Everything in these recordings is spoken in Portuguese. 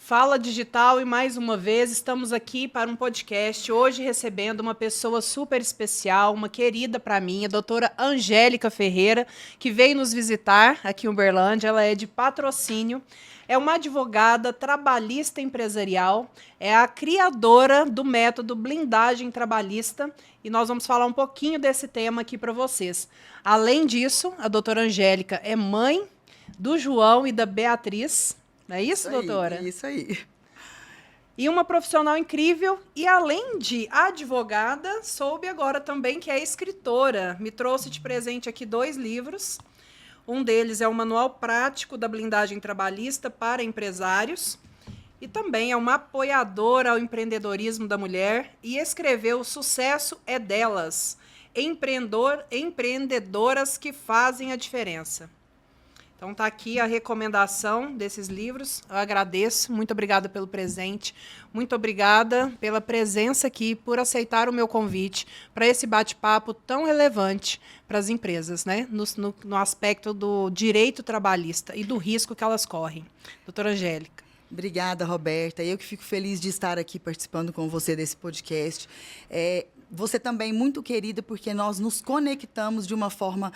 Fala Digital e mais uma vez estamos aqui para um podcast, hoje recebendo uma pessoa super especial, uma querida para mim, a doutora Angélica Ferreira, que veio nos visitar aqui em Uberlândia. Ela é de Patrocínio, é uma advogada trabalhista empresarial, é a criadora do método blindagem trabalhista e nós vamos falar um pouquinho desse tema aqui para vocês. Além disso, a doutora Angélica é mãe do João e da Beatriz. Não é isso, doutora? Isso aí. E uma profissional incrível. E além de advogada, soube agora também que é escritora. Me trouxe de presente aqui 2 livros. Um deles é o Manual Prático da Blindagem Trabalhista para Empresários. E também é uma apoiadora ao empreendedorismo da mulher. E escreveu O Sucesso é Delas. Empreendedoras que fazem a diferença. Então está aqui a recomendação desses livros. Eu agradeço, muito obrigada pelo presente, muito obrigada pela presença aqui, por aceitar o meu convite para esse bate-papo tão relevante para as empresas, né? No aspecto do direito trabalhista e do risco que elas correm. Doutora Angélica. Obrigada, Roberta. Eu que fico feliz de estar aqui participando com você desse podcast. Você também muito querida, porque nós nos conectamos de uma forma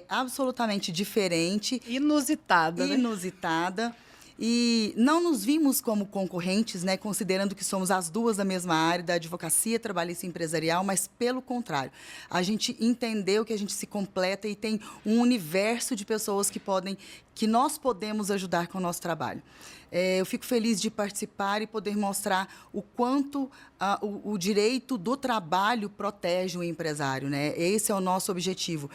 absolutamente diferente. Inusitada, né? Inusitada. E não nos vimos como concorrentes, né, considerando que somos as duas da mesma área, da advocacia trabalhista e empresarial, mas, pelo contrário, a gente entendeu que a gente se completa e tem um universo de pessoas que nós podemos ajudar com o nosso trabalho. Eu fico feliz de participar e poder mostrar o quanto o direito do trabalho protege o empresário, né? Esse é o nosso objetivo,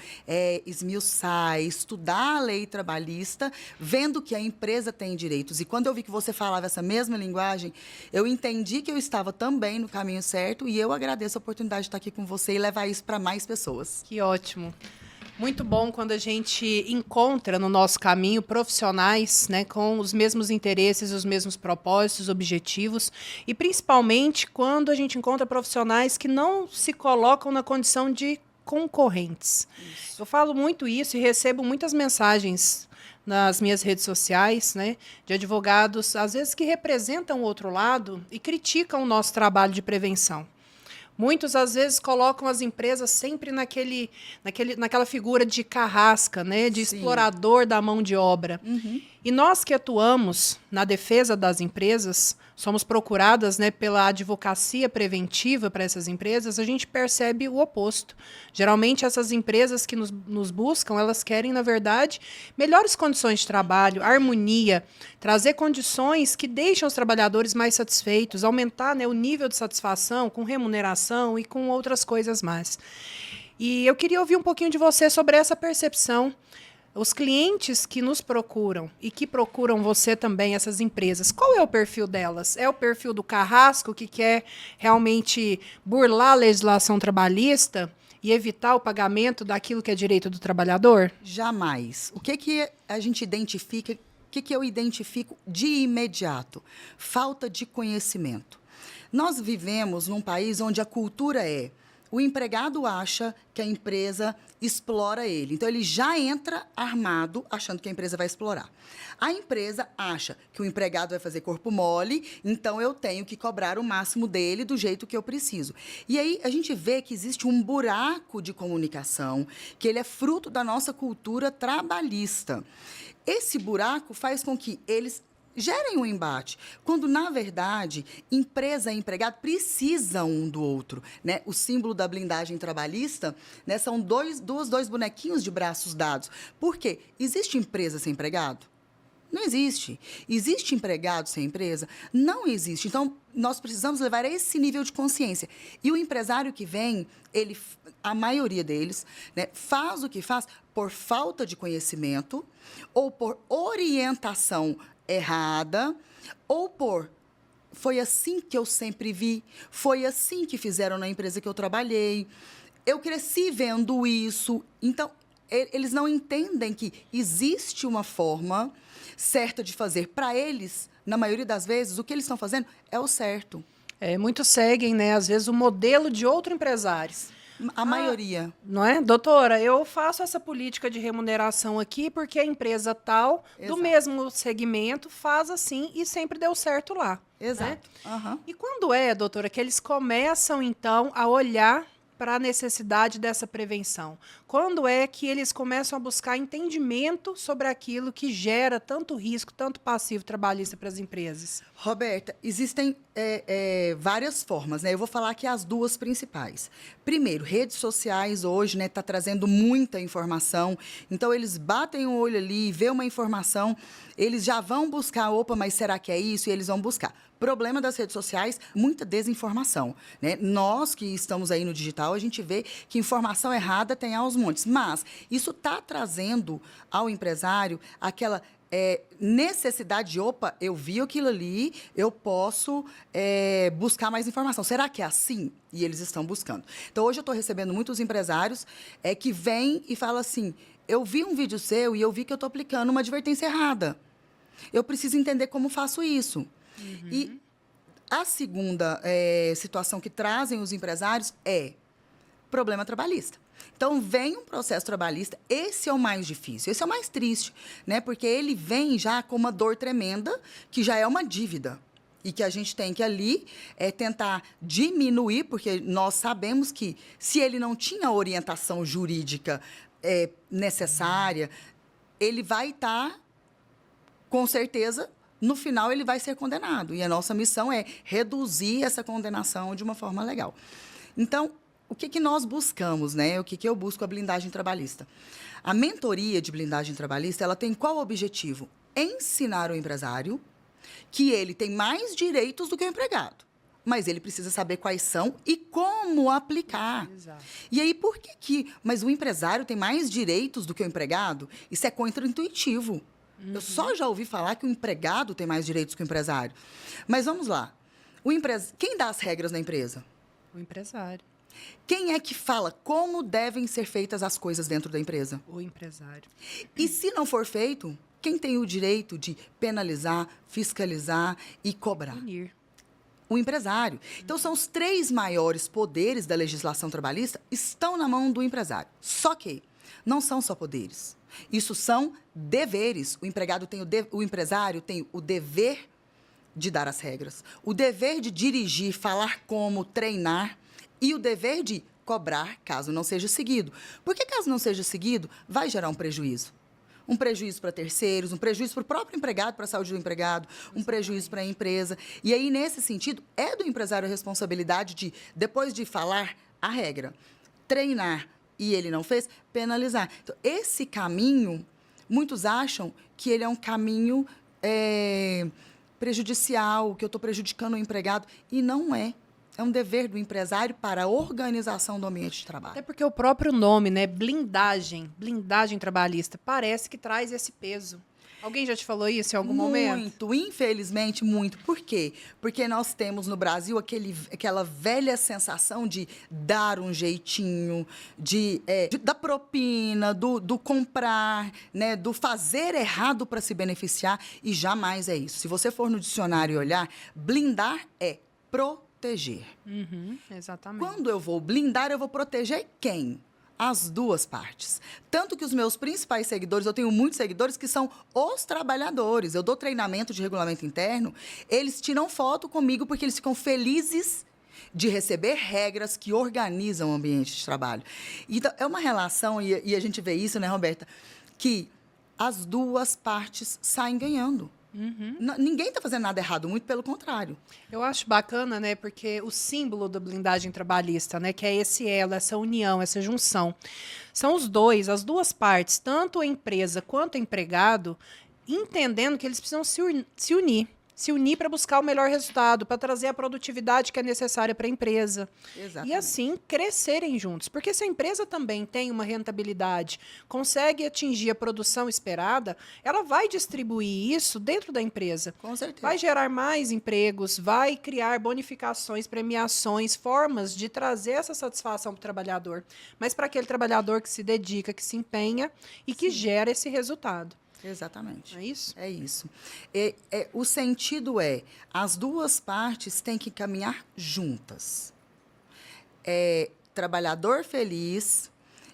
esmiuçar, estudar a lei trabalhista, vendo que a empresa tem direitos. E quando eu vi que você falava essa mesma linguagem, eu entendi que eu estava também no caminho certo e eu agradeço a oportunidade de estar aqui com você e levar isso para mais pessoas. Que ótimo. Muito bom quando a gente encontra no nosso caminho profissionais, né, com os mesmos interesses, os mesmos propósitos, objetivos, e principalmente quando a gente encontra profissionais que não se colocam na condição de concorrentes. Isso. Eu falo muito isso e recebo muitas mensagens nas minhas redes sociais, né, de advogados, às vezes que representam o outro lado e criticam o nosso trabalho de prevenção. Muitos, às vezes, colocam as empresas sempre naquela figura de carrasca, né, de Sim. explorador da mão de obra. Uhum. E nós que atuamos na defesa das empresas, somos procuradas, né, pela advocacia preventiva para essas empresas, a gente percebe o oposto. Geralmente, essas empresas que nos buscam, elas querem, na verdade, melhores condições de trabalho, harmonia, trazer condições que deixam os trabalhadores mais satisfeitos, aumentar, né, o nível de satisfação com remuneração e com outras coisas mais. E eu queria ouvir um pouquinho de você sobre essa percepção. Os clientes que nos procuram e que procuram você também, essas empresas, qual é o perfil delas? É o perfil do carrasco que quer realmente burlar a legislação trabalhista e evitar o pagamento daquilo que é direito do trabalhador? Jamais. O que a gente identifica, o que eu identifico de imediato? Falta de conhecimento. Nós vivemos num país onde a cultura é: o empregado acha que a empresa explora ele. Então, ele já entra armado, achando que a empresa vai explorar. A empresa acha que o empregado vai fazer corpo mole, então eu tenho que cobrar o máximo dele do jeito que eu preciso. E aí, a gente vê que existe um buraco de comunicação, que ele é fruto da nossa cultura trabalhista. Esse buraco faz com que eles gerem um embate, quando, na verdade, empresa e empregado precisam um do outro, né? O símbolo da blindagem trabalhista, né, são dois bonequinhos de braços dados. Por quê? Existe empresa sem empregado? Não existe. Existe empregado sem empresa? Não existe. Então, nós precisamos levar a esse nível de consciência. E o empresário que vem, a maioria deles, né, faz o que faz por falta de conhecimento ou por orientação errada, ou foi assim que eu sempre vi, foi assim que fizeram na empresa que eu trabalhei, eu cresci vendo isso. Então, eles não entendem que existe uma forma certa de fazer. Para eles, na maioria das vezes, o que eles estão fazendo é o certo. Muitos seguem, né, às vezes, o modelo de outro empresário. A maioria. Não é? Doutora, eu faço essa política de remuneração aqui porque a empresa tal, do Exato. mesmo segmento, faz assim e sempre deu certo lá. Né? Exato. Aham. E quando é, doutora, que eles começam, então, a olhar para a necessidade dessa prevenção? Quando é que eles começam a buscar entendimento sobre aquilo que gera tanto risco, tanto passivo trabalhista para as empresas? Roberta, existem várias formas, né? Eu vou falar aqui as duas principais. Primeiro, redes sociais hoje, né, tá trazendo muita informação. Então, eles batem o olho ali, vê uma informação, eles já vão buscar, opa, mas será que é isso? E eles vão buscar. Problema das redes sociais, muita desinformação, né? Nós que estamos aí no digital, a gente vê que informação errada tem aos montes. Mas isso está trazendo ao empresário aquela necessidade de, opa, eu vi aquilo ali, eu posso buscar mais informação. Será que é assim? E eles estão buscando. Então, hoje eu estou recebendo muitos empresários que vêm e falam assim, eu vi um vídeo seu e eu vi que eu estou aplicando uma advertência errada. Eu preciso entender como faço isso. Uhum. E a segunda situação que trazem os empresários é problema trabalhista. Então, vem um processo trabalhista, esse é o mais difícil, esse é o mais triste, né? Porque ele vem já com uma dor tremenda, que já é uma dívida. E que a gente tem que ali tentar diminuir, porque nós sabemos que se ele não tinha a orientação jurídica necessária, ele vai estar, com certeza, no final ele vai ser condenado. E a nossa missão é reduzir essa condenação de uma forma legal. Então, o que nós buscamos, né? O que eu busco a blindagem trabalhista? A mentoria de blindagem trabalhista, ela tem qual objetivo? Ensinar o empresário que ele tem mais direitos do que o empregado. Mas ele precisa saber quais são e como aplicar. Exato. E aí, por que... Mas o empresário tem mais direitos do que o empregado? Isso é contraintuitivo. Uhum. Eu só já ouvi falar que o empregado tem mais direitos que o empresário. Mas vamos lá. Quem dá as regras na empresa? O empresário. Quem é que fala como devem ser feitas as coisas dentro da empresa? O empresário. E se não for feito, quem tem o direito de penalizar, fiscalizar e cobrar? Punir. O empresário. Então, são os 3 maiores poderes da legislação trabalhista estão na mão do empresário. Só que não são só poderes. Isso são deveres. O empresário tem o dever de dar as regras, o dever de dirigir, falar como, treinar, e o dever de cobrar, caso não seja seguido. Porque, caso não seja seguido, vai gerar um prejuízo. Um prejuízo para terceiros, um prejuízo para o próprio empregado, para a saúde do empregado, um prejuízo para a empresa. E aí, nesse sentido, é do empresário a responsabilidade de, depois de falar a regra, treinar, e ele não fez, penalizar. Então, esse caminho, muitos acham que ele é um caminho prejudicial, que eu estou prejudicando o empregado, e não é. É um dever do empresário para a organização do ambiente de trabalho. Até porque o próprio nome, né, blindagem trabalhista, parece que traz esse peso. Alguém já te falou isso em algum momento? Muito, infelizmente, muito. Por quê? Porque nós temos no Brasil aquela velha sensação de dar um jeitinho, da propina, do comprar, né, do fazer errado para se beneficiar, e jamais é isso. Se você for no dicionário e olhar, blindar é proteger. Uhum, exatamente. Quando eu vou blindar, eu vou proteger quem? As duas partes. Tanto que os meus principais seguidores, eu tenho muitos seguidores que são os trabalhadores. Eu dou treinamento de regulamento interno, eles tiram foto comigo porque eles ficam felizes de receber regras que organizam o ambiente de trabalho. Então, é uma relação, e a gente vê isso, né, Roberta, que as duas partes saem ganhando. Uhum. Ninguém está fazendo nada errado, muito pelo contrário. Eu acho bacana, né, porque o símbolo da blindagem trabalhista, né, que é esse elo, essa união, essa junção, são as duas partes, tanto a empresa quanto o empregado, entendendo que eles precisam se unir para buscar o melhor resultado, para trazer a produtividade que é necessária para a empresa. Exatamente. E assim crescerem juntos. Porque se a empresa também tem uma rentabilidade, consegue atingir a produção esperada, ela vai distribuir isso dentro da empresa. Com certeza. Vai gerar mais empregos, vai criar bonificações, premiações, formas de trazer essa satisfação para o trabalhador. Mas para aquele trabalhador que se dedica, que se empenha e que gera esse resultado. Exatamente. É isso? É isso. O sentido as duas partes têm que caminhar juntas. trabalhador feliz,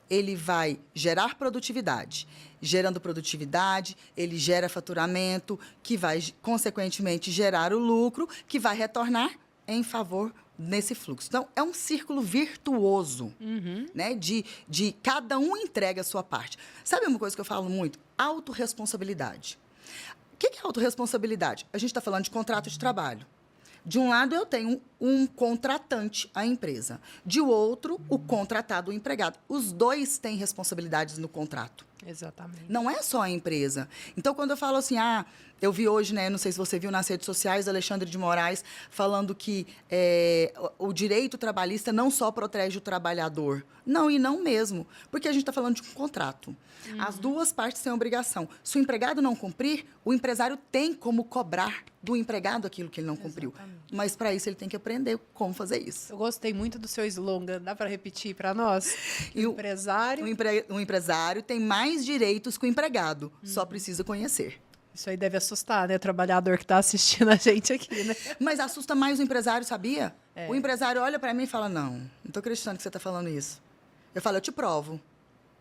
ele vai gerar produtividade. Gerando produtividade, ele gera faturamento, que vai, consequentemente, gerar o lucro, que vai retornar em favor nesse fluxo. Então, é um círculo virtuoso, né? De cada um entrega a sua parte. Sabe uma coisa que eu falo muito? Autorresponsabilidade. O que é autorresponsabilidade? A gente está falando de contrato de trabalho. De um lado, eu tenho um contratante, a empresa. De outro, o contratado, o empregado. Os dois têm responsabilidades no contrato. Exatamente. Não é só a empresa. Então, quando eu falo assim, eu vi hoje, né, não sei se você viu nas redes sociais, Alexandre de Moraes falando que o direito trabalhista não só protege o trabalhador. Não, e não mesmo. Porque a gente está falando de um contrato. As duas partes têm obrigação. Se o empregado não cumprir, o empresário tem como cobrar do empregado aquilo que ele não cumpriu. Exatamente. Mas, para isso, ele tem que aprender como fazer isso. Eu gostei muito do seu slogan. Dá para repetir para nós? E Empresário. O empresário tem mais direitos que o empregado. Só precisa conhecer. Isso aí deve assustar, né? O trabalhador que está assistindo a gente aqui, né? Mas assusta mais o empresário, sabia? O empresário olha para mim e fala, não estou acreditando que você está falando isso. Eu falo, eu te provo.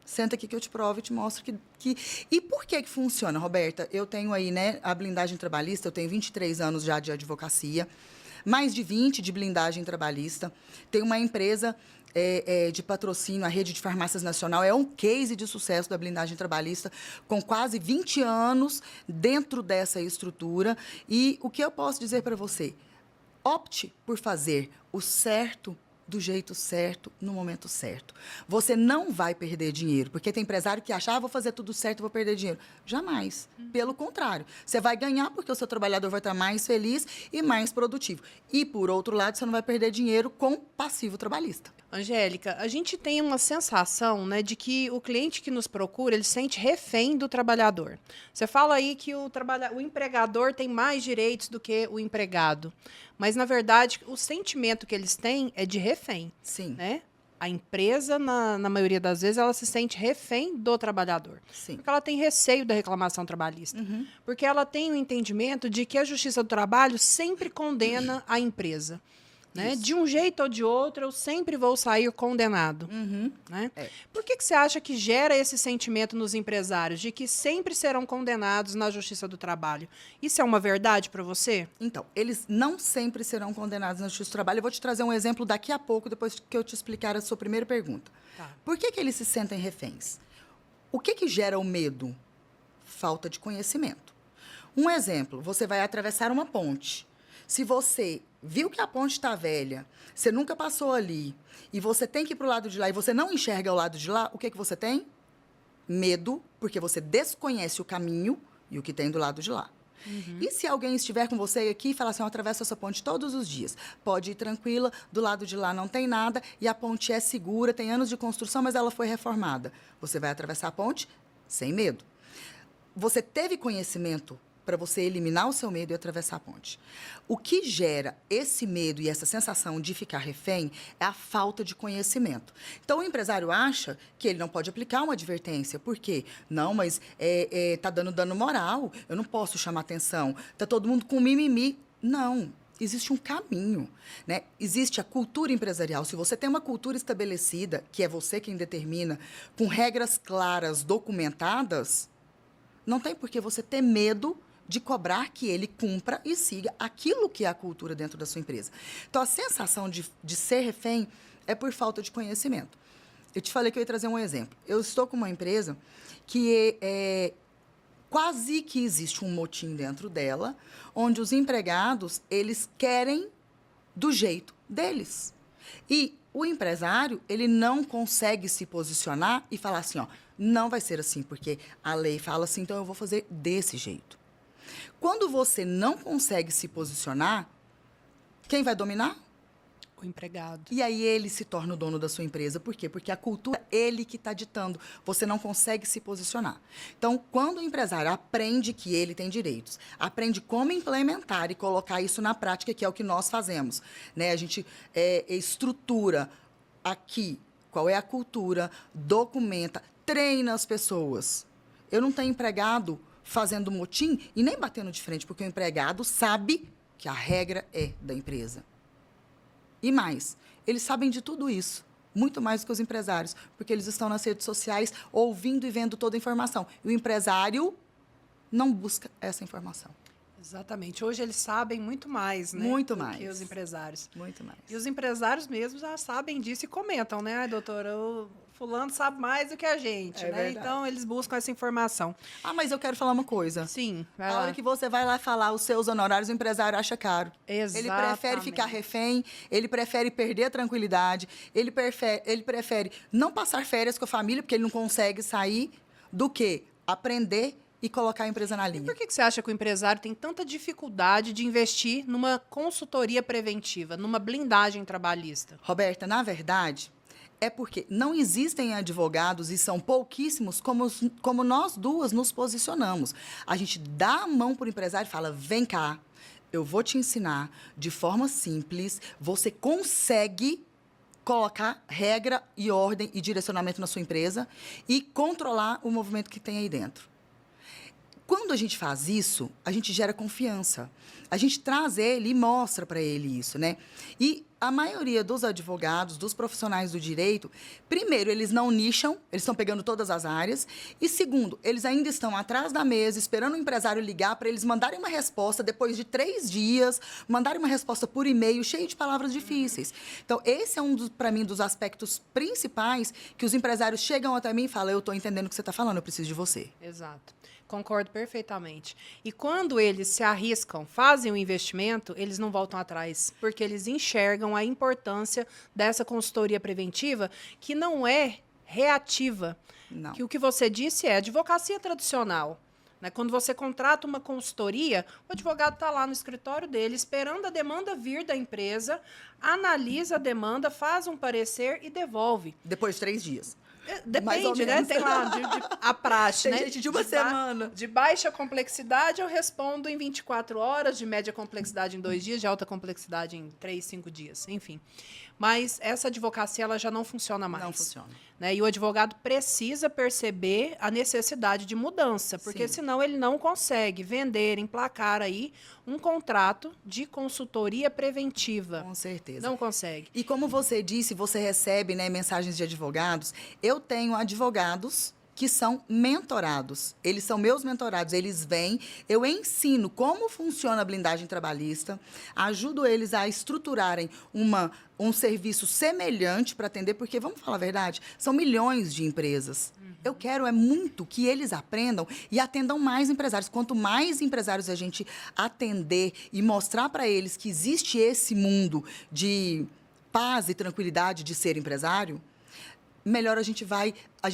Senta aqui que eu te provo e te mostro que... E por que funciona, Roberta? Eu tenho aí, né, a blindagem trabalhista, eu tenho 23 anos já de advocacia, mais de 20 de blindagem trabalhista. Tenho uma empresa de patrocínio, a Rede de Farmácias Nacional, é um case de sucesso da blindagem trabalhista, com quase 20 anos dentro dessa estrutura. E o que eu posso dizer para você? Opte por fazer o certo do jeito certo, no momento certo. Você não vai perder dinheiro, porque tem empresário que acha, vou fazer tudo certo, vou perder dinheiro. Jamais. Pelo contrário. Você vai ganhar porque o seu trabalhador vai estar mais feliz e mais produtivo. E, por outro lado, você não vai perder dinheiro com passivo trabalhista. Angélica, a gente tem uma sensação, né, de que o cliente que nos procura, ele se sente refém do trabalhador. Você fala aí que o empregador tem mais direitos do que o empregado. Mas, na verdade, o sentimento que eles têm é de refém. Sim. Né? A empresa, na maioria das vezes, ela se sente refém do trabalhador. Sim. Porque ela tem receio da reclamação trabalhista. Porque ela tem o entendimento de que a Justiça do Trabalho sempre condena a empresa. Né? De um jeito ou de outro, eu sempre vou sair condenado. Né? Por que você acha que gera esse sentimento nos empresários de que sempre serão condenados na Justiça do Trabalho? Isso é uma verdade para você? Então, eles não sempre serão condenados na Justiça do Trabalho. Eu vou te trazer um exemplo daqui a pouco, depois que eu te explicar a sua primeira pergunta. Tá. Por que eles se sentem reféns? O que gera o medo? Falta de conhecimento. Um exemplo, você vai atravessar uma ponte. Se você viu que a ponte está velha, você nunca passou ali, e você tem que ir para o lado de lá e você não enxerga o lado de lá, o que você tem? Medo, porque você desconhece o caminho e o que tem do lado de lá. E se alguém estiver com você aqui e falar assim, eu atravesso essa ponte todos os dias, pode ir tranquila, do lado de lá não tem nada, e a ponte é segura, tem anos de construção, mas ela foi reformada. Você vai atravessar a ponte sem medo. Você teve conhecimento para você eliminar o seu medo e atravessar a ponte. O que gera esse medo e essa sensação de ficar refém é a falta de conhecimento. Então, o empresário acha que ele não pode aplicar uma advertência. Por quê? Não, mas tá dando dano moral, eu não posso chamar atenção, tá todo mundo com mimimi. Não, existe um caminho, né? Existe a cultura empresarial. Se você tem uma cultura estabelecida, que é você quem determina, com regras claras, documentadas, não tem por que você ter medo de cobrar que ele cumpra e siga aquilo que é a cultura dentro da sua empresa. Então, a sensação de ser refém é por falta de conhecimento. Eu te falei que eu ia trazer um exemplo. Eu estou com uma empresa que quase que existe um motim dentro dela, onde os empregados, eles querem do jeito deles. E o empresário, ele não consegue se posicionar e falar assim, não vai ser assim, porque a lei fala assim, então eu vou fazer desse jeito. Quando você não consegue se posicionar, quem vai dominar? O empregado. E aí ele se torna o dono da sua empresa. Por quê? Porque a cultura é ele que está ditando. Você não consegue se posicionar. Então, quando o empresário aprende que ele tem direitos, aprende como implementar e colocar isso na prática, que é o que nós fazemos, né? A gente estrutura aqui qual é a cultura, documenta, treina as pessoas. Eu não tenho empregado fazendo motim e nem batendo de frente, porque o empregado sabe que a regra é da empresa. E mais, eles sabem de tudo isso. muito mais do que os empresários, porque eles estão nas redes sociais ouvindo e vendo toda a informação. E o empresário não busca essa informação. Exatamente. Hoje eles sabem muito mais, né? Muito do mais. que os empresários. Muito mais. E os empresários mesmo já sabem disso e comentam, né? Ai, doutora, o fulano sabe mais do que a gente, né? Verdade. Então, eles buscam essa informação. Ah, mas eu quero falar uma coisa. Sim, vai A lá. hora que você vai lá falar os seus honorários, o empresário acha caro. Ele prefere ficar refém, ele prefere perder a tranquilidade, ele prefere não passar férias com a família, porque ele não consegue sair, do que aprender e colocar a empresa na E linha. por que você acha que o empresário tem tanta dificuldade de investir numa consultoria preventiva, numa blindagem trabalhista? Roberta, na verdade, é porque não existem advogados, e são pouquíssimos, como nós duas nos posicionamos. A gente dá a mão para o empresário e fala, vem cá, eu vou te ensinar de forma simples, você consegue colocar regra e ordem e direcionamento na sua empresa e controlar o movimento que tem aí dentro. Quando a gente faz isso, a gente gera confiança. A gente traz ele e mostra para ele isso, né? E a maioria dos advogados, dos profissionais do direito, primeiro, eles não nicham, eles estão pegando todas as áreas. E segundo, eles ainda estão atrás da mesa, esperando o empresário ligar para eles mandarem uma resposta depois de 3 dias, mandarem uma resposta por e-mail, cheio de palavras difíceis. Então, esse é para mim, dos aspectos principais que os empresários chegam até mim e falam, eu estou entendendo o que você está falando, eu preciso de você. Exato. Concordo perfeitamente. E quando eles se arriscam, fazem o investimento, eles não voltam atrás, porque eles enxergam a importância dessa consultoria preventiva, que não é reativa. Não. Que o que você disse é advocacia tradicional. Né? Quando você contrata uma consultoria, o advogado está lá no escritório dele, esperando a demanda vir da empresa, analisa a demanda, faz um parecer e devolve. Depois de 3 dias. Depende, né? Tem lá a praxe, Tem né? gente de uma semana. De baixa complexidade, eu respondo em 24 horas, de média complexidade em 2 dias, de alta complexidade em 3, 5 dias, enfim. Mas essa advocacia ela já não funciona mais. Não funciona. Né? E o advogado precisa perceber a necessidade de mudança, porque Sim. senão ele não consegue vender, emplacar aí um contrato de consultoria preventiva. Com certeza. Não consegue. E como você disse, você recebe, né, mensagens de advogados. Eu tenho advogados que são mentorados. Eles são meus mentorados. Eles vêm, eu ensino como funciona a blindagem trabalhista, ajudo eles a estruturarem um serviço semelhante para atender, porque, vamos falar a verdade, são milhões de empresas. Eu quero muito que eles aprendam e atendam mais empresários. Quanto mais empresários a gente atender e mostrar para eles que existe esse mundo de paz e tranquilidade de ser empresário, melhor a gente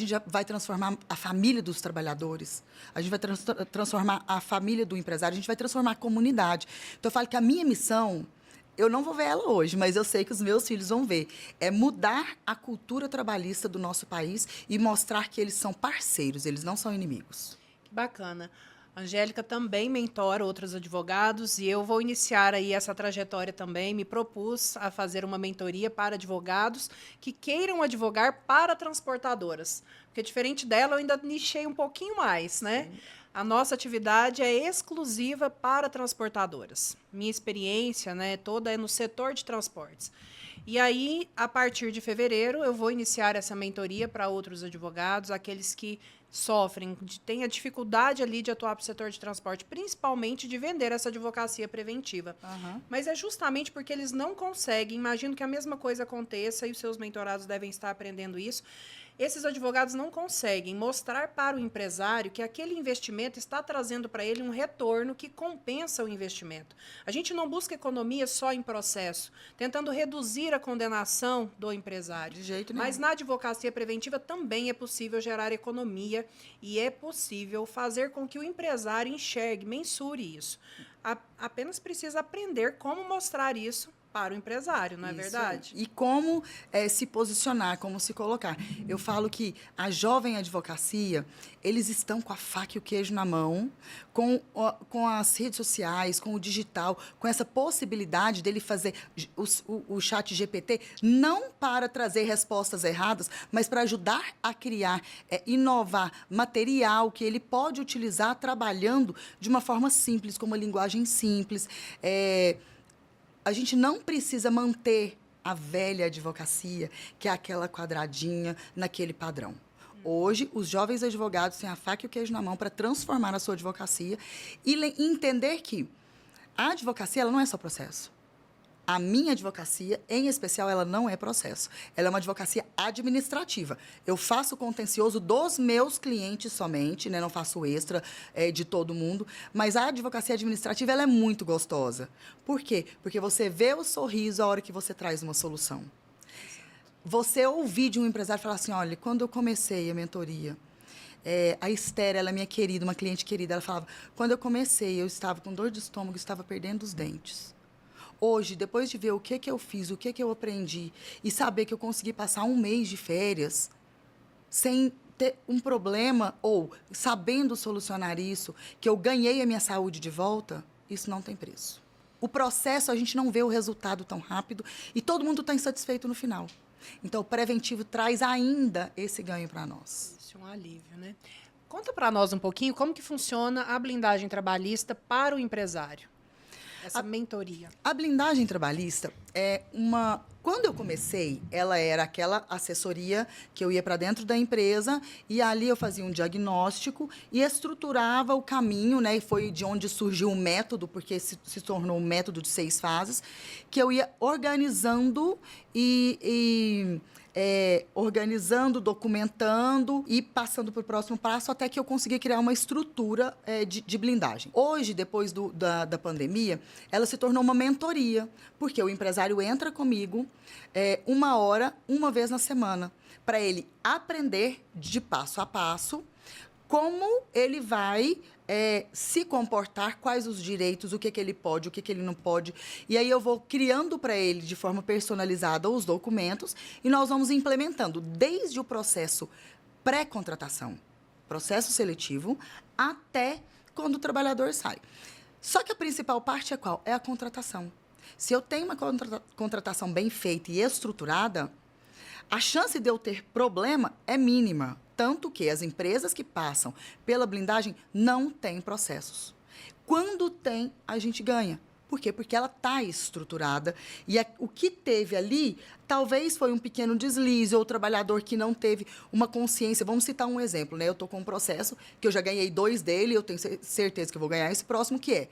já vai transformar a família dos trabalhadores, a gente vai transformar a família do empresário, a gente vai transformar a comunidade. Então, eu falo que a minha missão, eu não vou ver ela hoje, mas eu sei que os meus filhos vão ver, é mudar a cultura trabalhista do nosso país e mostrar que eles são parceiros, eles não são inimigos. Que bacana. A Angélica também mentora outros advogados e eu vou iniciar aí essa trajetória também. Me propus a fazer uma mentoria para advogados que queiram advogar para transportadoras. Porque diferente dela, eu ainda nichei um pouquinho mais, né? Sim. A nossa atividade é exclusiva para transportadoras. Minha experiência, né, toda é no setor de transportes. E aí, a partir de fevereiro, eu vou iniciar essa mentoria para outros advogados, aqueles que sofrem, têm a dificuldade ali de atuar para o setor de transporte, principalmente de vender essa advocacia preventiva. Uhum. Mas é justamente porque eles não conseguem, imagino que a mesma coisa aconteça e os seus mentorados devem estar aprendendo isso, esses advogados não conseguem mostrar para o empresário que aquele investimento está trazendo para ele um retorno que compensa o investimento. A gente não busca economia só em processo, tentando reduzir a condenação do empresário. De jeito nenhum. Mas na advocacia preventiva também é possível gerar economia e é possível fazer com que o empresário enxergue, mensure isso. Apenas precisa aprender como mostrar isso para o empresário, não é verdade? E como se posicionar, como se colocar. Eu falo que a jovem advocacia, eles estão com a faca e o queijo na mão, com as redes sociais, com o digital, com essa possibilidade dele fazer o chat GPT, não para trazer respostas erradas, mas para ajudar a criar, inovar material que ele pode utilizar trabalhando de uma forma simples, com uma linguagem simples. A gente não precisa manter a velha advocacia, que é aquela quadradinha naquele padrão. Hoje, os jovens advogados têm a faca e o queijo na mão para transformar a sua advocacia e entender que a advocacia ela não é só processo. A minha advocacia, em especial, ela não é processo. Ela é uma advocacia administrativa. Eu faço contencioso dos meus clientes somente, né? Não faço extra de todo mundo. Mas a advocacia administrativa ela é muito gostosa. Por quê? Porque você vê o sorriso a hora que você traz uma solução. Você ouvir de um empresário falar assim, olha, quando eu comecei a mentoria, a Esther, ela é minha querida, uma cliente querida, ela falava, quando eu comecei, eu estava com dor de estômago, estava perdendo os dentes. Hoje, depois de ver o que eu fiz, o que eu aprendi, e saber que eu consegui passar um mês de férias sem ter um problema, ou sabendo solucionar isso, que eu ganhei a minha saúde de volta, isso não tem preço. O processo, a gente não vê o resultado tão rápido, e todo mundo está insatisfeito no final. Então, o preventivo traz ainda esse ganho para nós. Isso é um alívio, né? Conta para nós um pouquinho como que funciona a blindagem trabalhista para o empresário. Essa mentoria. A blindagem trabalhista é uma... Quando eu comecei, ela era aquela assessoria que eu ia para dentro da empresa e ali eu fazia um diagnóstico e estruturava o caminho, né? E foi de onde surgiu o método, porque se tornou um método de 6 fases, que eu ia organizando organizando, documentando e passando para o próximo passo até que eu consegui criar uma estrutura de blindagem. Hoje, depois da pandemia, ela se tornou uma mentoria, porque o empresário entra comigo 1 hora, uma vez na semana, para ele aprender de passo a passo como ele vai se comportar, quais os direitos, o que ele pode, o que ele não pode. E aí eu vou criando para ele, de forma personalizada, os documentos e nós vamos implementando desde o processo pré-contratação, processo seletivo, até quando o trabalhador sai. Só que a principal parte é qual? É a contratação. Se eu tenho uma contratação bem feita e estruturada, a chance de eu ter problema é mínima. Tanto que as empresas que passam pela blindagem não têm processos. Quando tem, a gente ganha. Por quê? Porque ela está estruturada. E o que teve ali, talvez foi um pequeno deslize, ou o trabalhador que não teve uma consciência. Vamos citar um exemplo, né? Eu estou com um processo que eu já ganhei 2 dele, eu tenho certeza que eu vou ganhar esse próximo, que é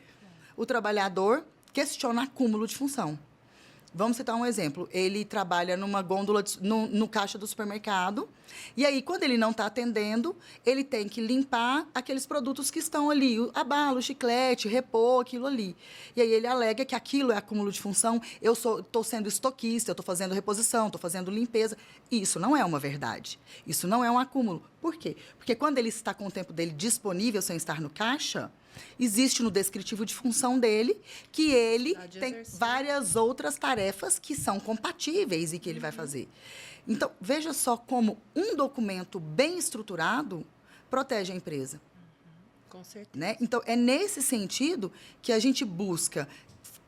o trabalhador questiona acúmulo de função. Vamos citar um exemplo. Ele trabalha numa gôndola, no caixa do supermercado. E aí, quando ele não está atendendo, ele tem que limpar aqueles produtos que estão ali. A bala, o chiclete, repor, aquilo ali. E aí, ele alega que aquilo é acúmulo de função. Eu estou sendo estoquista, eu estou fazendo reposição, estou fazendo limpeza. E isso não é uma verdade. Isso não é um acúmulo. Por quê? Porque quando ele está com o tempo dele disponível sem estar no caixa, existe no descritivo de função dele que ele tem várias outras tarefas que são compatíveis e que ele vai fazer. Então, veja só como um documento bem estruturado protege a empresa. Com certeza. Né? Então, é nesse sentido que a gente busca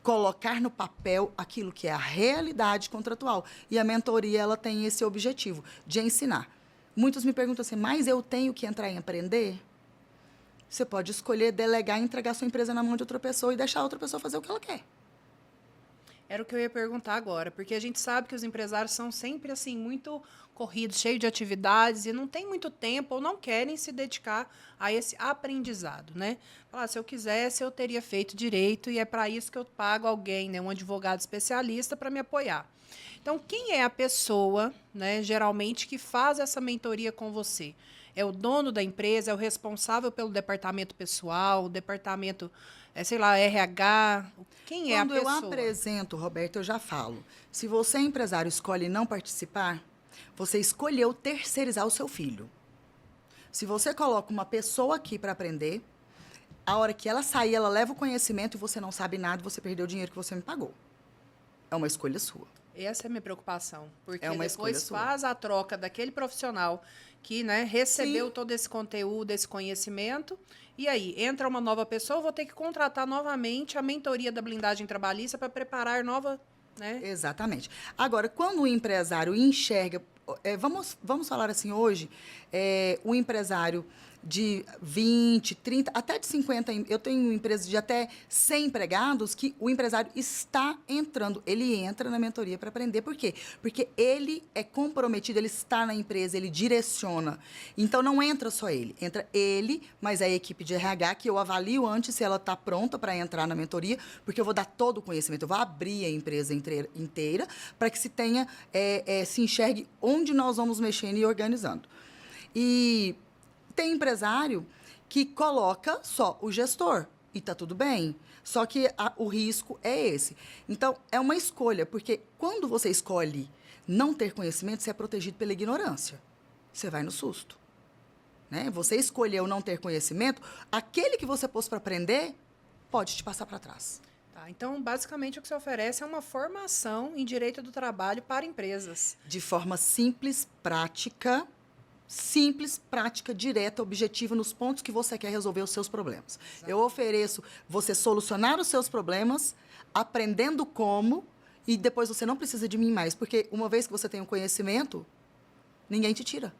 colocar no papel aquilo que é a realidade contratual. E a mentoria ela tem esse objetivo de ensinar. Muitos me perguntam assim, mas eu tenho que entrar em aprender? Você pode escolher delegar e entregar sua empresa na mão de outra pessoa e deixar a outra pessoa fazer o que ela quer. Era o que eu ia perguntar agora, porque a gente sabe que os empresários são sempre assim muito corridos, cheios de atividades e não tem muito tempo ou não querem se dedicar a esse aprendizado, né? Falar, se eu quisesse, eu teria feito direito e é para isso que eu pago alguém, né, um advogado especialista para me apoiar. Então, quem é a pessoa, né, geralmente, que faz essa mentoria com você? É o dono da empresa, é o responsável pelo departamento pessoal, o departamento, sei lá, RH? Quem é a pessoa? Quando eu apresento, Roberto, eu já falo. Se você, empresário, escolhe não participar, você escolheu terceirizar o seu filho. Se você coloca uma pessoa aqui para aprender, a hora que ela sair, ela leva o conhecimento e você não sabe nada, você perdeu o dinheiro que você me pagou. É uma escolha sua. Essa é a minha preocupação, porque é uma depois faz a troca daquele profissional que, né, recebeu Sim. todo esse conteúdo, esse conhecimento, e aí entra uma nova pessoa, eu vou ter que contratar novamente a mentoria da blindagem trabalhista para preparar nova... Né? Exatamente. Agora, quando o empresário enxerga... vamos falar assim hoje, o empresário de 20, 30, até de 50. Eu tenho empresas de até 100 empregados que o empresário está entrando. Ele entra na mentoria para aprender. Por quê? Porque ele é comprometido, ele está na empresa, ele direciona. Então, não entra só ele. Entra ele, mas a equipe de RH, que eu avalio antes se ela está pronta para entrar na mentoria, porque eu vou dar todo o conhecimento. Eu vou abrir a empresa inteira para que se tenha, se enxergue onde nós vamos mexendo e organizando. E tem empresário que coloca só o gestor e está tudo bem. Só que o risco é esse. Então, é uma escolha, porque quando você escolhe não ter conhecimento, você é protegido pela ignorância. Você vai no susto. Né? Você escolheu não ter conhecimento, aquele que você pôs para aprender pode te passar para trás. Tá, então, basicamente, o que você oferece é uma formação em direito do trabalho para empresas. De forma simples, prática, direta, objetiva, nos pontos que você quer resolver os seus problemas. Exato. Eu ofereço você solucionar os seus problemas, aprendendo como, e depois você não precisa de mim mais, porque uma vez que você tem o conhecimento, ninguém te tira.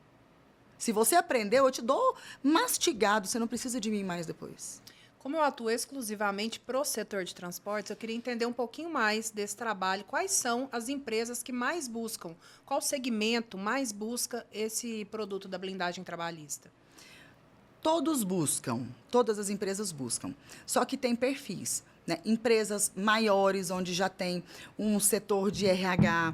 Se você aprendeu, eu te dou mastigado, você não precisa de mim mais depois. Como eu atuo exclusivamente para o setor de transportes, eu queria entender um pouquinho mais desse trabalho. Quais são as empresas que mais buscam? Qual segmento mais busca esse produto da blindagem trabalhista? Todos buscam, todas as empresas buscam. Só que tem perfis. Né? Empresas maiores, onde já tem um setor de RH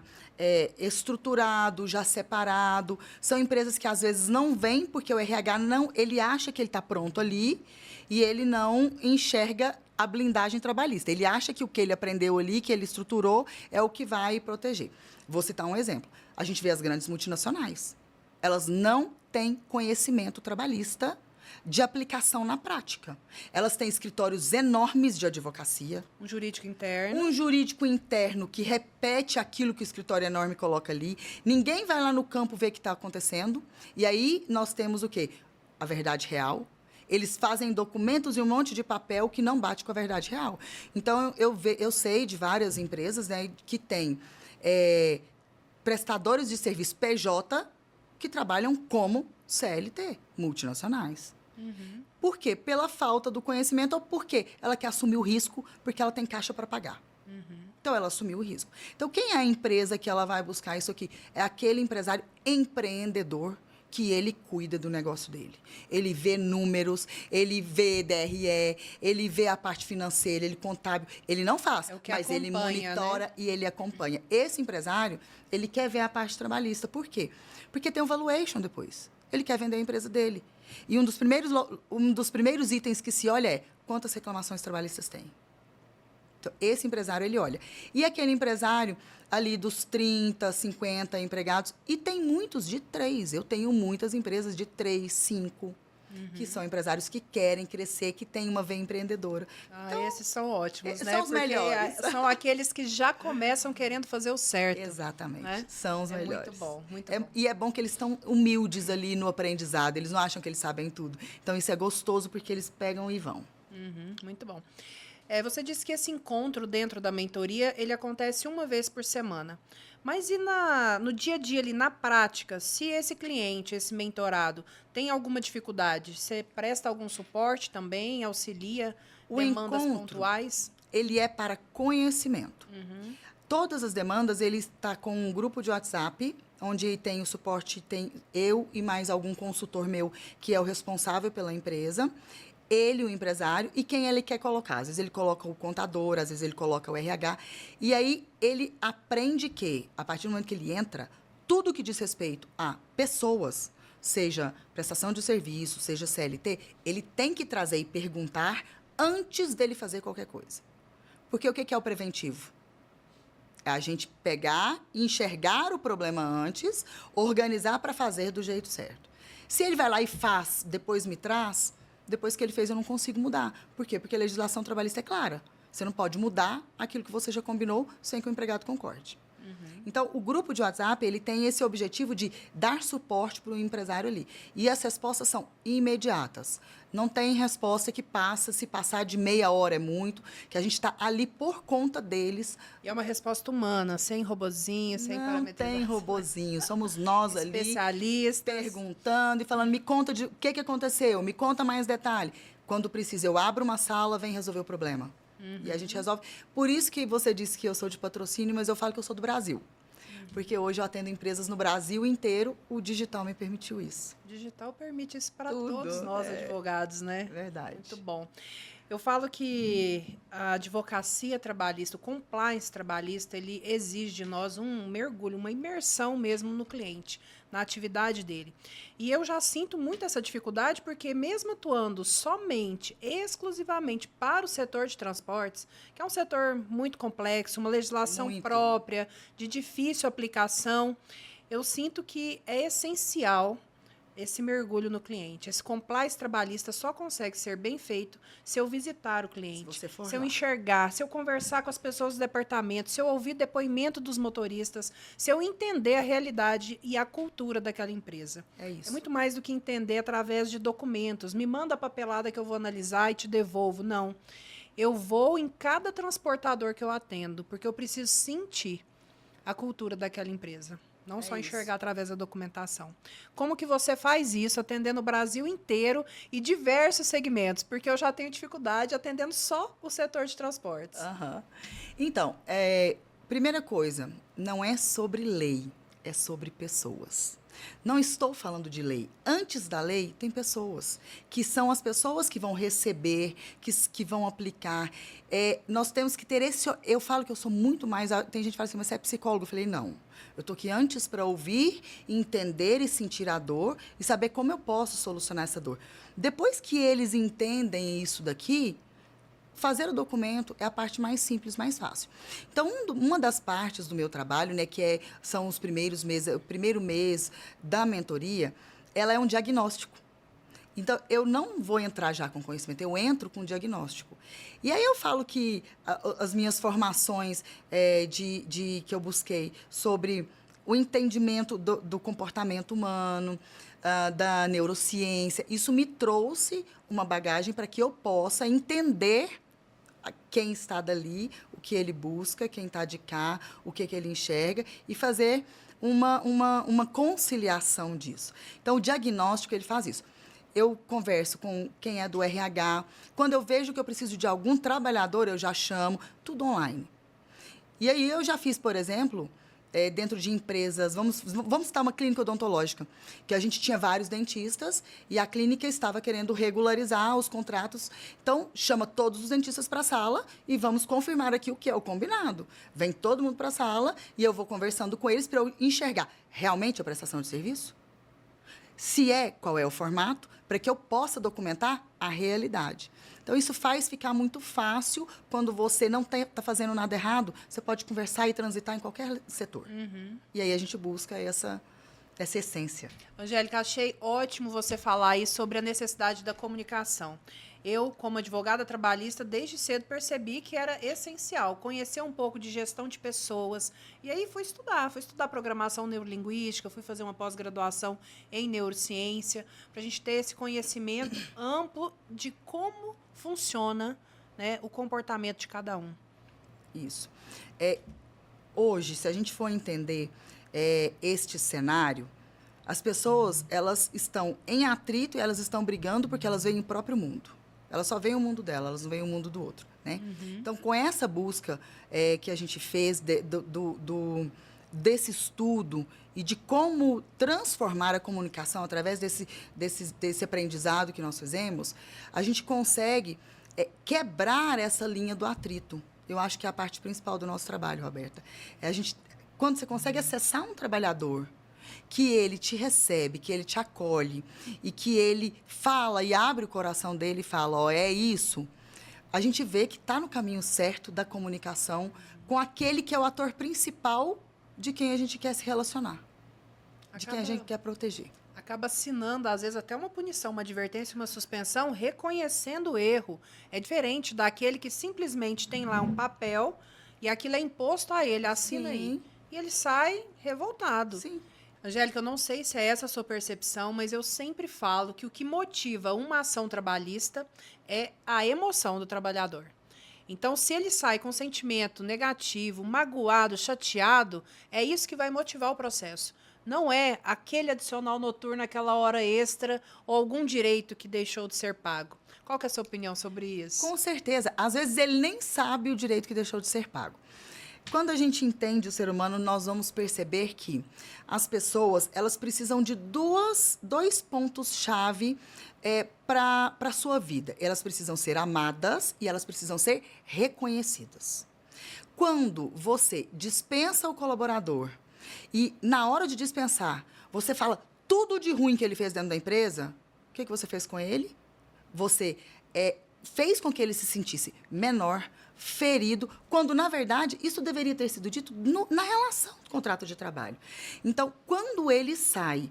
estruturado, já separado. São empresas que, às vezes, não vêm, porque o RH não, ele acha que ele está pronto ali e ele não enxerga a blindagem trabalhista. Ele acha que o que ele aprendeu ali, que ele estruturou, é o que vai proteger. Vou citar um exemplo. A gente vê as grandes multinacionais. Elas não têm conhecimento trabalhista de aplicação na prática. Elas têm escritórios enormes de advocacia. Um jurídico interno. Um jurídico interno que repete aquilo que o escritório enorme coloca ali. Ninguém vai lá no campo ver o que está acontecendo. E aí nós temos o quê? A verdade real. Eles fazem documentos e um monte de papel que não bate com a verdade real. Então, eu sei de várias empresas, né, que têm prestadores de serviço PJ que trabalham como CLT, multinacionais. Uhum. Por quê? Pela falta do conhecimento ou porque ela quer assumir o risco porque ela tem caixa para pagar. Uhum. Então, ela assumiu o risco. Então, quem é a empresa que ela vai buscar isso aqui? É aquele empresário empreendedor que ele cuida do negócio dele. Ele vê números, ele vê DRE, ele vê a parte financeira, ele contábil. Ele não faz, mas ele monitora, né? E ele acompanha. Esse empresário, ele quer ver a parte trabalhista. Por quê? Porque tem um valuation depois. Ele quer vender a empresa dele. E um dos primeiros itens que se olha é quantas reclamações trabalhistas tem. Então, esse empresário, ele olha. E aquele empresário ali dos 30, 50 empregados, e tem muitos de 3. Eu tenho muitas empresas de 3, 5, que são empresários que querem crescer, que têm uma veia empreendedora. Então, esses são ótimos, né? São os melhores. São aqueles que já começam querendo fazer o certo. Exatamente. Né? São os melhores. Muito bom, muito bom. E é bom que eles estão humildes ali no aprendizado. Eles não acham que eles sabem tudo. Então, isso é gostoso porque eles pegam e vão. Muito bom. Você disse que esse encontro dentro da mentoria, ele acontece uma vez por semana. Mas e no dia a dia, ali, na prática, se esse cliente, esse mentorado, tem alguma dificuldade, você presta algum suporte também, auxilia demandas pontuais? Ele é para conhecimento. Todas as demandas, ele está com um grupo de WhatsApp, onde tem o suporte, tem eu e mais algum consultor meu, que é o responsável pela empresa. Ele, o empresário, e quem ele quer colocar. Às vezes ele coloca o contador, às vezes ele coloca o RH. E aí ele aprende que, a partir do momento que ele entra, tudo que diz respeito a pessoas, seja prestação de serviço, seja CLT, ele tem que trazer e perguntar antes dele fazer qualquer coisa. Porque o que é o preventivo? É a gente pegar, enxergar o problema antes, organizar para fazer do jeito certo. Se ele vai lá e faz, depois me traz... Depois que ele fez, eu não consigo mudar. Por quê? Porque a legislação trabalhista é clara. Você não pode mudar aquilo que você já combinou sem que o empregado concorde. Então, o grupo de WhatsApp, ele tem esse objetivo de dar suporte para o empresário ali. E as respostas são imediatas. Não tem resposta que passa, se passar de meia hora é muito, que a gente está ali por conta deles. E é uma resposta humana, sem robozinho, sem Não parametrização. tem robozinho, somos nós ali Especialistas. perguntando e falando, me conta o que aconteceu, me conta mais detalhe. Quando precisa, eu abro uma sala, vem resolver o problema. E a gente resolve. Por isso que você disse que eu sou de patrocínio, mas eu falo que eu sou do Brasil. Porque hoje eu atendo empresas no Brasil inteiro, o digital me permitiu isso. O digital permite isso para Tudo, todos nós, advogados, né? Verdade. Muito bom. Eu falo que a advocacia trabalhista, o compliance trabalhista, ele exige de nós um mergulho, uma imersão mesmo no cliente, na atividade dele. E eu já sinto muito essa dificuldade porque mesmo atuando somente, exclusivamente para o setor de transportes, que é um setor muito complexo, uma legislação própria, de difícil aplicação, eu sinto que é essencial esse mergulho no cliente. Esse compliance trabalhista só consegue ser bem feito se eu visitar o cliente, se eu enxergar, se eu conversar com as pessoas do departamento, se eu ouvir depoimento dos motoristas, se eu entender a realidade e a cultura daquela empresa. É isso. É muito mais do que entender através de documentos. Me manda a papelada que eu vou analisar e te devolvo. Não. Eu vou em cada transportador que eu atendo, porque eu preciso sentir a cultura daquela empresa. Não só enxergar através da documentação. Como que você faz isso atendendo o Brasil inteiro e diversos segmentos? Porque eu já tenho dificuldade atendendo só o setor de transportes. Então, primeira coisa, não é sobre lei, é sobre pessoas. Não estou falando de lei. Antes da lei, tem pessoas, que são as pessoas que vão receber, que vão aplicar. Nós temos que ter esse... Eu falo que eu sou muito mais... Tem gente que fala assim, mas você é psicólogo? Eu falei, não. Eu estou aqui antes para ouvir, entender e sentir a dor e saber como eu posso solucionar essa dor. Depois que eles entendem isso daqui, fazer o documento é a parte mais simples, mais fácil. Então, uma das partes do meu trabalho, né, são os primeiros meses, o primeiro mês da mentoria, ela é um diagnóstico. Então, eu não vou entrar já com conhecimento, eu entro com diagnóstico. E aí eu falo que as minhas formações que eu busquei sobre o entendimento do comportamento humano, da neurociência, isso me trouxe uma bagagem para que eu possa entender quem está dali, o que ele busca, quem está de cá, o que ele enxerga, e fazer uma conciliação disso. Então, o diagnóstico, ele faz isso. Eu converso com quem é do RH. Quando eu vejo que eu preciso de algum trabalhador, eu já chamo, tudo online. E aí eu já fiz, por exemplo, dentro de empresas, vamos citar uma clínica odontológica, que a gente tinha vários dentistas e a clínica estava querendo regularizar os contratos. Então, chama todos os dentistas para a sala e vamos confirmar aqui o que é o combinado. Vem todo mundo para a sala e eu vou conversando com eles para eu enxergar realmente a prestação de serviço? Se qual é o formato, para que eu possa documentar a realidade. Então, isso faz ficar muito fácil quando você não está fazendo nada errado, você pode conversar e transitar em qualquer setor. E aí a gente busca essa essência. Angélica, achei ótimo você falar aí sobre a necessidade da comunicação. Eu, como advogada trabalhista, desde cedo percebi que era essencial conhecer um pouco de gestão de pessoas. E aí fui estudar programação neurolinguística, fui fazer uma pós-graduação em neurociência, para a gente ter esse conhecimento amplo de como funciona, né, o comportamento de cada um. Isso. Hoje, se a gente for entender este cenário, as pessoas, elas estão em atrito e elas estão brigando porque elas veem o próprio mundo. Elas só veem o mundo dela, elas não veem o mundo do outro, né? Então, com essa busca que a gente fez desse estudo e de como transformar a comunicação através desse aprendizado que nós fizemos, a gente consegue quebrar essa linha do atrito. Eu acho que é a parte principal do nosso trabalho, Roberta. Quando você consegue acessar um trabalhador, que ele te recebe, que ele te acolhe e que ele fala e abre o coração dele e fala, é isso, a gente vê que está no caminho certo da comunicação com aquele que é o ator principal de quem a gente quer se relacionar, de quem a gente quer proteger. Acaba assinando, às vezes, até uma punição, uma advertência, uma suspensão, reconhecendo o erro. É diferente daquele que simplesmente tem lá um papel e aquilo é imposto a ele, assina aí. e ele sai revoltado. Sim. Angélica, eu não sei se é essa a sua percepção, mas eu sempre falo que o que motiva uma ação trabalhista é a emoção do trabalhador. Então, se ele sai com sentimento negativo, magoado, chateado, é isso que vai motivar o processo. Não é aquele adicional noturno, aquela hora extra ou algum direito que deixou de ser pago. Qual que é a sua opinião sobre isso? Com certeza. Às vezes ele nem sabe o direito que deixou de ser pago. Quando a gente entende o ser humano, nós vamos perceber que as pessoas, elas precisam de dois pontos-chave para a sua vida. Elas precisam ser amadas e elas precisam ser reconhecidas. Quando você dispensa o colaborador e, na hora de dispensar, você fala tudo de ruim que ele fez dentro da empresa, o que você fez com ele? Você fez com que ele se sentisse menor, ferido, quando, na verdade, isso deveria ter sido dito na relação do contrato de trabalho. Então, quando ele sai,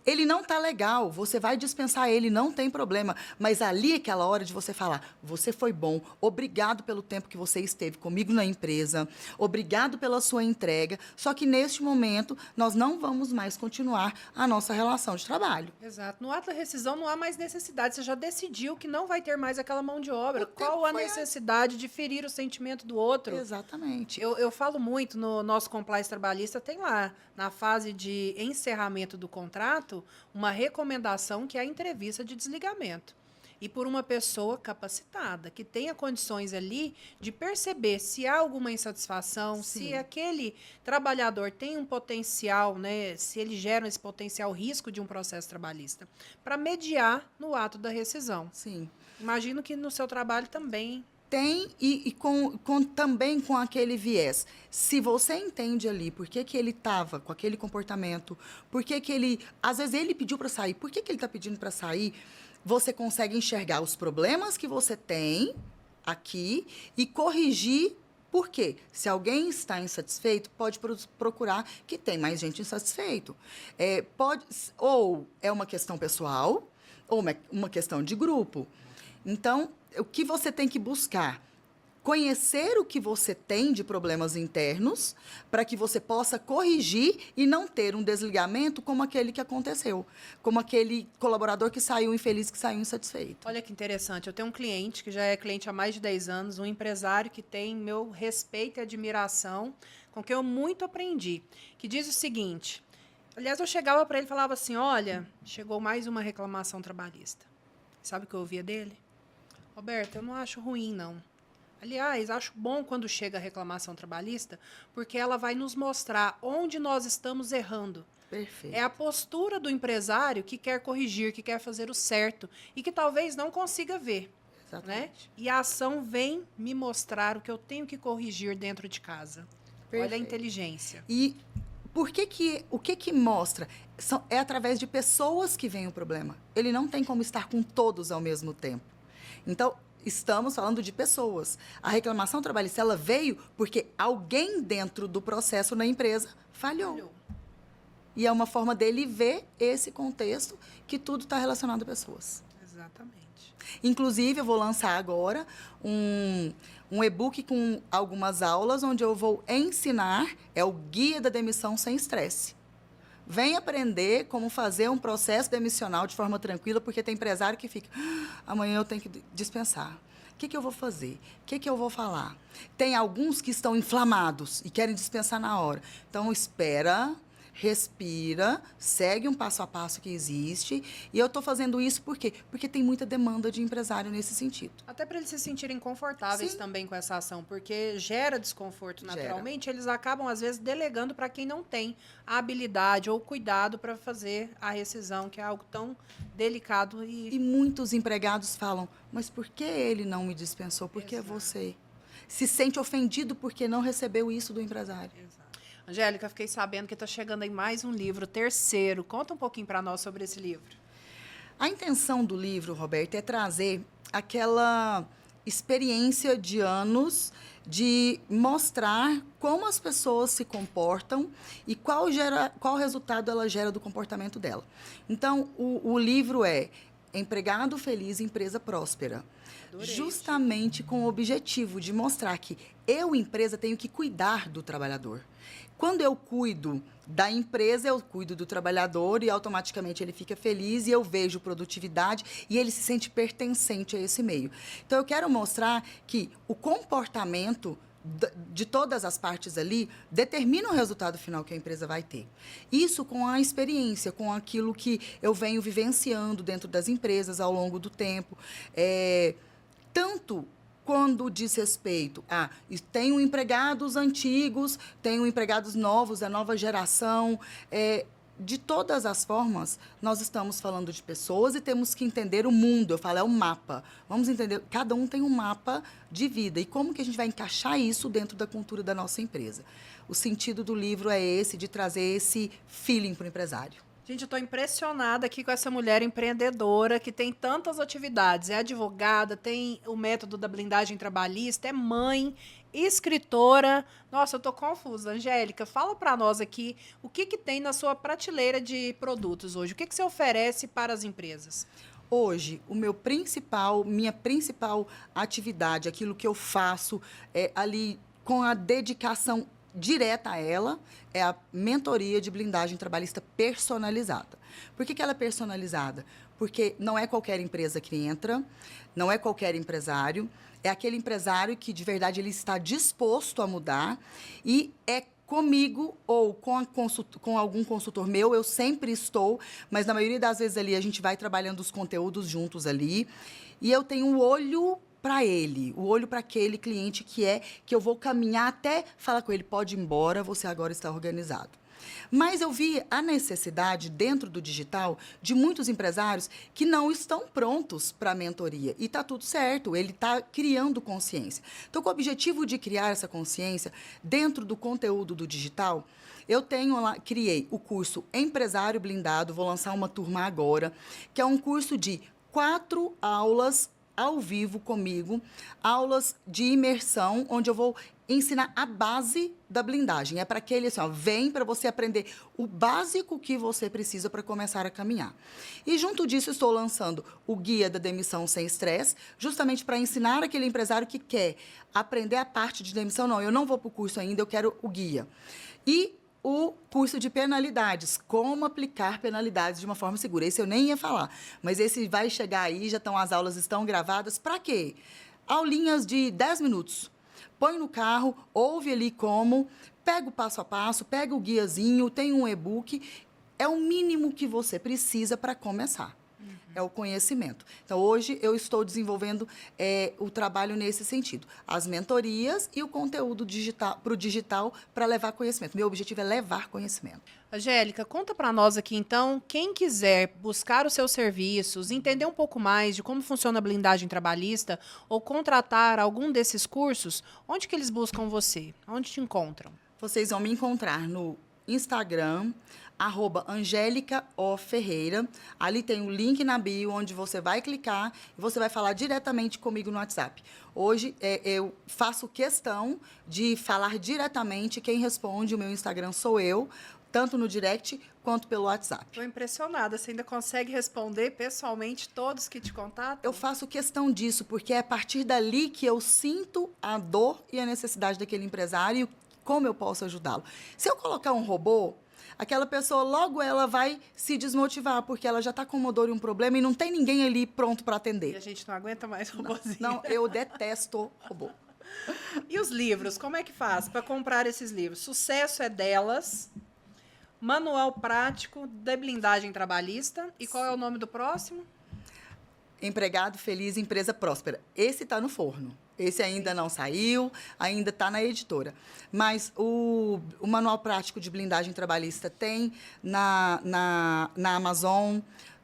ele não está legal, você vai dispensar ele, não tem problema. Mas ali é aquela hora de você falar, você foi bom, obrigado pelo tempo que você esteve comigo na empresa, obrigado pela sua entrega, só que neste momento nós não vamos mais continuar a nossa relação de trabalho. Exato. No ato da rescisão não há mais necessidade, você já decidiu que não vai ter mais aquela mão de obra. Qual a necessidade de ferir o sentimento do outro? Exatamente. Eu falo muito no nosso compliance trabalhista, tem lá, na fase de encerramento do contrato, uma recomendação que é a entrevista de desligamento. E por uma pessoa capacitada, que tenha condições ali de perceber se há alguma insatisfação, Sim. se aquele trabalhador tem um potencial, né, se ele gera esse potencial risco de um processo trabalhista, para mediar no ato da rescisão. Sim. Imagino que no seu trabalho também... Tem também com aquele viés. Se você entende ali por que ele estava com aquele comportamento, por que ele... Às vezes ele pediu para sair, por que ele está pedindo para sair? Você consegue enxergar os problemas que você tem aqui e corrigir. Por quê? Se alguém está insatisfeito, pode procurar que tem mais gente insatisfeito. Ou é uma questão pessoal, ou uma questão de grupo. Então, o que você tem que buscar? Conhecer o que você tem de problemas internos para que você possa corrigir e não ter um desligamento como aquele que aconteceu. Como aquele colaborador que saiu infeliz, que saiu insatisfeito. Olha que interessante. Eu tenho um cliente que já é cliente há mais de 10 anos, um empresário que tem meu respeito e admiração, com quem eu muito aprendi, que diz o seguinte... Aliás, eu chegava para ele e falava assim, olha, chegou mais uma reclamação trabalhista. Sabe o que eu ouvia dele? Roberto, eu não acho ruim, não. Aliás, acho bom quando chega a reclamação trabalhista, porque ela vai nos mostrar onde nós estamos errando. Perfeito. É a postura do empresário que quer corrigir, que quer fazer o certo e que talvez não consiga ver. Exatamente. Né? E a ação vem me mostrar o que eu tenho que corrigir dentro de casa. Perfeito. Olha a inteligência. E o que mostra? É através de pessoas que vem o problema. Ele não tem como estar com todos ao mesmo tempo. Então, estamos falando de pessoas. A reclamação trabalhista ela veio porque alguém dentro do processo na empresa falhou. E é uma forma dele ver esse contexto que tudo está relacionado a pessoas. Exatamente. Inclusive, eu vou lançar agora um e-book com algumas aulas onde eu vou ensinar, é o Guia da Demissão Sem Estresse. Vem aprender como fazer um processo demissional de forma tranquila, porque tem empresário que fica, amanhã eu tenho que dispensar. O que eu vou fazer? O que eu vou falar? Tem alguns que estão inflamados e querem dispensar na hora. Então, espera, respira, segue um passo a passo que existe. E eu estou fazendo isso por quê? Porque tem muita demanda de empresário nesse sentido. Até para eles se sentirem confortáveis também com essa ação, porque gera desconforto naturalmente. Eles acabam, às vezes, delegando para quem não tem a habilidade ou o cuidado para fazer a rescisão, que é algo tão delicado. E muitos empregados falam, mas por que ele não me dispensou? Por que você? Se sente ofendido porque não recebeu isso do empresário. Exato. Angélica, fiquei sabendo que está chegando aí mais um livro, terceiro. Conta um pouquinho para nós sobre esse livro. A intenção do livro, Roberto, é trazer aquela experiência de anos de mostrar como as pessoas se comportam e qual resultado ela gera do comportamento dela. Então, o livro Empregado Feliz, Empresa Próspera. Adorei. Justamente com o objetivo de mostrar que eu, empresa, tenho que cuidar do trabalhador. Quando eu cuido da empresa, eu cuido do trabalhador e automaticamente ele fica feliz e eu vejo produtividade e ele se sente pertencente a esse meio. Então, eu quero mostrar que o comportamento de todas as partes ali determina o resultado final que a empresa vai ter. Isso com a experiência, com aquilo que eu venho vivenciando dentro das empresas ao longo do tempo. Tanto quando diz respeito a tenho empregados antigos, tenho empregados novos, a nova geração. De todas as formas, nós estamos falando de pessoas e temos que entender o mundo. Eu falo, é um mapa. Vamos entender, cada um tem um mapa de vida. E como que a gente vai encaixar isso dentro da cultura da nossa empresa? O sentido do livro é esse, de trazer esse feeling para o empresário. Gente, eu estou impressionada aqui com essa mulher empreendedora que tem tantas atividades. É advogada, tem o método da blindagem trabalhista, é mãe, escritora. Nossa, eu estou confusa. Angélica, fala para nós aqui o que tem na sua prateleira de produtos hoje. O que você oferece para as empresas? Hoje, minha principal atividade, aquilo que eu faço ali com a dedicação direta a ela, é a mentoria de blindagem trabalhista personalizada. Por que ela é personalizada? Porque não é qualquer empresa que entra, não é qualquer empresário, é aquele empresário que, de verdade, ele está disposto a mudar e é comigo ou com algum consultor meu, eu sempre estou, mas na maioria das vezes ali a gente vai trabalhando os conteúdos juntos ali e eu tenho um olho para ele, o olho para aquele cliente que eu vou caminhar até falar com ele, pode ir embora, você agora está organizado. Mas eu vi a necessidade, dentro do digital, de muitos empresários que não estão prontos para a mentoria. E está tudo certo, ele está criando consciência. Então, com o objetivo de criar essa consciência, dentro do conteúdo do digital, eu criei o curso Empresário Blindado, vou lançar uma turma agora, que é um curso de 4 aulas ao vivo comigo, aulas de imersão, onde eu vou ensinar a base da blindagem. É para aquele assim, vem para você aprender o básico que você precisa para começar a caminhar. E junto disso estou lançando o Guia da Demissão Sem Estresse, justamente para ensinar aquele empresário que quer aprender a parte de demissão. Não, eu não vou para o curso ainda, eu quero o guia. E o curso de penalidades, como aplicar penalidades de uma forma segura. Esse eu nem ia falar, mas esse vai chegar aí, as aulas estão gravadas. Para quê? Aulinhas de 10 minutos. Põe no carro, ouve ali pega o passo a passo, pega o guiazinho, tem um e-book. É o mínimo que você precisa para começar. É o conhecimento. Então, hoje, eu estou desenvolvendo o trabalho nesse sentido. As mentorias e o conteúdo para o digital para levar conhecimento. Meu objetivo é levar conhecimento. Angélica, conta para nós aqui, então, quem quiser buscar os seus serviços, entender um pouco mais de como funciona a blindagem trabalhista ou contratar algum desses cursos, onde que eles buscam você? Onde te encontram? Vocês vão me encontrar no Instagram, @AngélicaOFerreira. Ali tem um link na bio, onde você vai clicar e você vai falar diretamente comigo no WhatsApp. Hoje, eu faço questão de falar diretamente. Quem responde o meu Instagram sou eu, tanto no direct quanto pelo WhatsApp. Estou impressionada. Você ainda consegue responder pessoalmente todos que te contatam? Eu faço questão disso, porque é a partir dali que eu sinto a dor e a necessidade daquele empresário e como eu posso ajudá-lo. Se eu colocar um robô, aquela pessoa, logo ela vai se desmotivar, porque ela já está com uma dor e um problema e não tem ninguém ali pronto para atender. E a gente não aguenta mais robôzinho. Não, eu detesto robô. E os livros, como é que faz para comprar esses livros? Sucesso é Delas, Manual Prático de Blindagem Trabalhista. E qual é o nome do próximo? Empregado Feliz, Empresa Próspera. Esse está no forno. Esse ainda não saiu, ainda está na editora. Mas o Manual Prático de Blindagem Trabalhista tem na Amazon,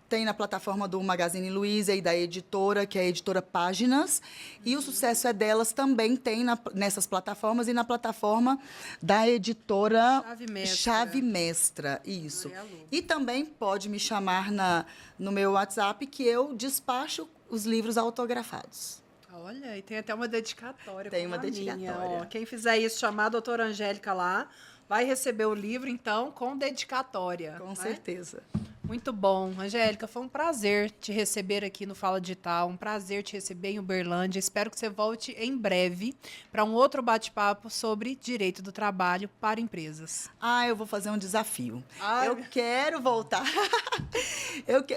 tem na plataforma do Magazine Luiza e da editora, que é a editora Páginas. E o Sucesso é Delas também tem nessas plataformas e na plataforma da editora Chave Mestra. Isso. E também pode me chamar no meu WhatsApp, que eu despacho os livros autografados. Olha, e tem até uma dedicatória. Tem uma dedicatória. Ó, quem fizer isso, chamar a doutora Angélica lá, vai receber o livro, então, com dedicatória. Com certeza. Muito bom. Angélica, foi um prazer te receber aqui no Fala Digital, um prazer te receber em Uberlândia. Espero que você volte em breve para um outro bate-papo sobre direito do trabalho para empresas. Eu vou fazer um desafio. Ai, Eu quero voltar.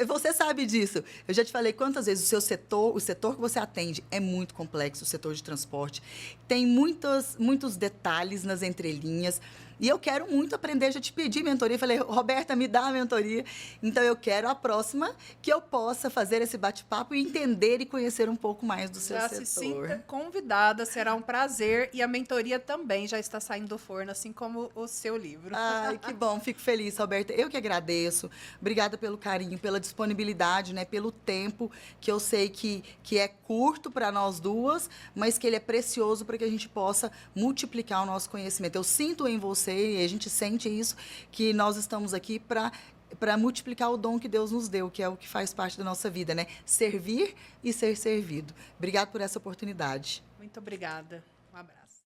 Você sabe disso. Eu já te falei quantas vezes o setor que você atende é muito complexo, o setor de transporte. Tem muitos detalhes nas entrelinhas. E eu quero muito aprender, já te pedi mentoria, falei, Roberta, me dá a mentoria. Então, eu quero a próxima que eu possa fazer esse bate-papo e entender e conhecer um pouco mais do seu já setor. se sinta convidada, será um prazer. E a mentoria também já está saindo do forno, assim como o seu livro. Ai, que bom, fico feliz, Roberta. Eu que agradeço. Obrigada pelo carinho, pela disponibilidade, né, pelo tempo, que eu sei que é curto para nós duas, mas que ele é precioso para que a gente possa multiplicar o nosso conhecimento. Eu sinto em você, e a gente sente isso, que nós estamos aqui para multiplicar o dom que Deus nos deu, que é o que faz parte da nossa vida, né? Servir e ser servido. Obrigada por essa oportunidade. Muito obrigada. Um abraço.